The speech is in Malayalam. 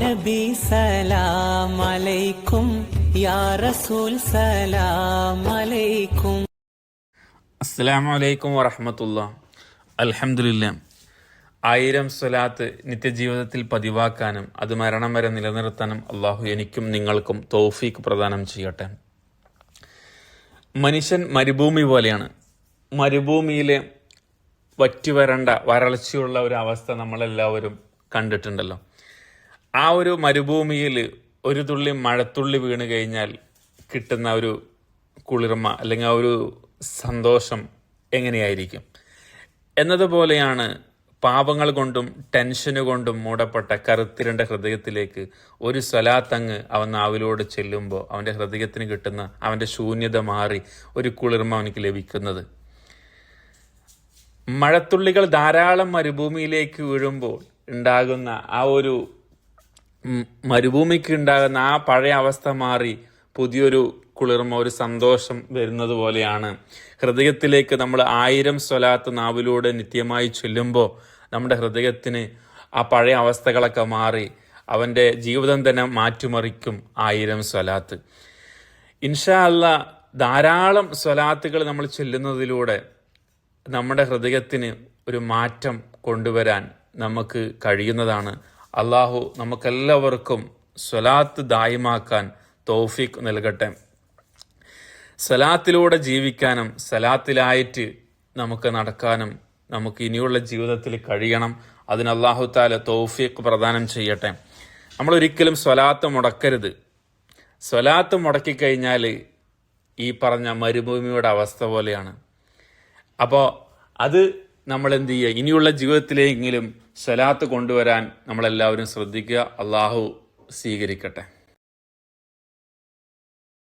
നബി സലാം അലൈക്കും, യാ റസൂൽ സലാം അലൈക്കും. അസ്സലാമു അലൈക്കും വറഹ്മത്തുള്ളാഹി. അൽഹംദുലില്ലാഹ്. 1000 സ്വലാത്ത് നിത്യജീവിതത്തിൽ പതിവാക്കാനും അത് മരണം വരെ നിലനിർത്താനും അള്ളാഹു എനിക്കും നിങ്ങൾക്കും തൗഫീഖ് പ്രദാനം ചെയ്യട്ടെ. മനുഷ്യൻ മരുഭൂമി പോലെയാണ്. മരുഭൂമിയിലെ വറ്റിവരണ്ട വരൾച്ചയുള്ള ഒരു അവസ്ഥ നമ്മളെല്ലാവരും കണ്ടിട്ടുണ്ടല്ലോ. ആ ഒരു മരുഭൂമിയിൽ ഒരു തുള്ളി മഴത്തുള്ളി വീണ് കഴിഞ്ഞാൽ കിട്ടുന്ന ഒരു കുളിർമ അല്ലെങ്കിൽ ആ ഒരു സന്തോഷം എങ്ങനെയായിരിക്കും എന്നതുപോലെയാണ് പാപങ്ങൾ കൊണ്ടും ടെൻഷന് കൊണ്ടും മൂടപ്പെട്ട കറുത്തിരണ്ട ഹൃദയത്തിലേക്ക് ഒരു സ്വലാത്തങ്ങ് അവൻ നാവിലോട് ചെല്ലുമ്പോൾ അവൻ്റെ ഹൃദയത്തിന് കിട്ടുന്ന അവൻ്റെ ശൂന്യത മാറി ഒരു കുളിർമ അവനിക്ക് ലഭിക്കുന്നത്. മഴത്തുള്ളികൾ ധാരാളം മരുഭൂമിയിലേക്ക് വീഴുമ്പോൾ ഉണ്ടാകുന്ന ആ ഒരു മരുഭൂമിക്ക് ഉണ്ടാകുന്ന ആ പഴയ അവസ്ഥ മാറി പുതിയൊരു കുളിർമ, ഒരു സന്തോഷം വരുന്നത് പോലെയാണ് ഹൃദയത്തിലേക്ക് നമ്മൾ 1000 സ്വലാത്ത് നാവിലൂടെ നിത്യമായി ചൊല്ലുമ്പോൾ നമ്മുടെ ഹൃദയത്തിന് ആ പഴയ അവസ്ഥകളൊക്കെ മാറി അവൻ്റെ ജീവിതം തന്നെ മാറ്റിമറിക്കും 1000 സ്വലാത്ത്. ഇൻഷാ അല്ലാഹ് ധാരാളം സ്വലാത്തുകൾ നമ്മൾ ചൊല്ലുന്നതിലൂടെ നമ്മുടെ ഹൃദയത്തിന് ഒരു മാറ്റം കൊണ്ടുവരാൻ നമുക്ക് കഴിയുന്നതാണ്. അള്ളാഹു നമുക്കെല്ലാവർക്കും സ്വലാത്ത് ദായിമാക്കാൻ തൗഫീഖ് നൽകട്ടെ. സ്വലാത്തിലൂടെ ജീവിക്കാനും സ്വലാത്തിലായിട്ട് നമുക്ക് നടക്കാനും നമുക്ക് ഇനിയുള്ള ജീവിതത്തിൽ കഴിയണം. അതിന് അല്ലാഹു തആല തൗഫീഖ് പ്രദാനം ചെയ്യട്ടെ. നമ്മൾ ഒരിക്കലും സ്വലാത്ത് മുടക്കരുത്. സ്വലാത്ത് മുടക്കിക്കഴിഞ്ഞാൽ ഈ പറഞ്ഞ മരുഭൂമിയുടെ അവസ്ഥ പോലെയാണ്. അപ്പോൾ അത് നമ്മൾ എന്ത് ചെയ്യുക, ഇനിയുള്ള ജീവിതത്തിലെങ്കിലും സ്വലാത്ത് കൊണ്ടുവരാൻ നമ്മളെല്ലാവരും ശ്രദ്ധിക്കുക. അള്ളാഹു സ്വീകരിക്കട്ടെ.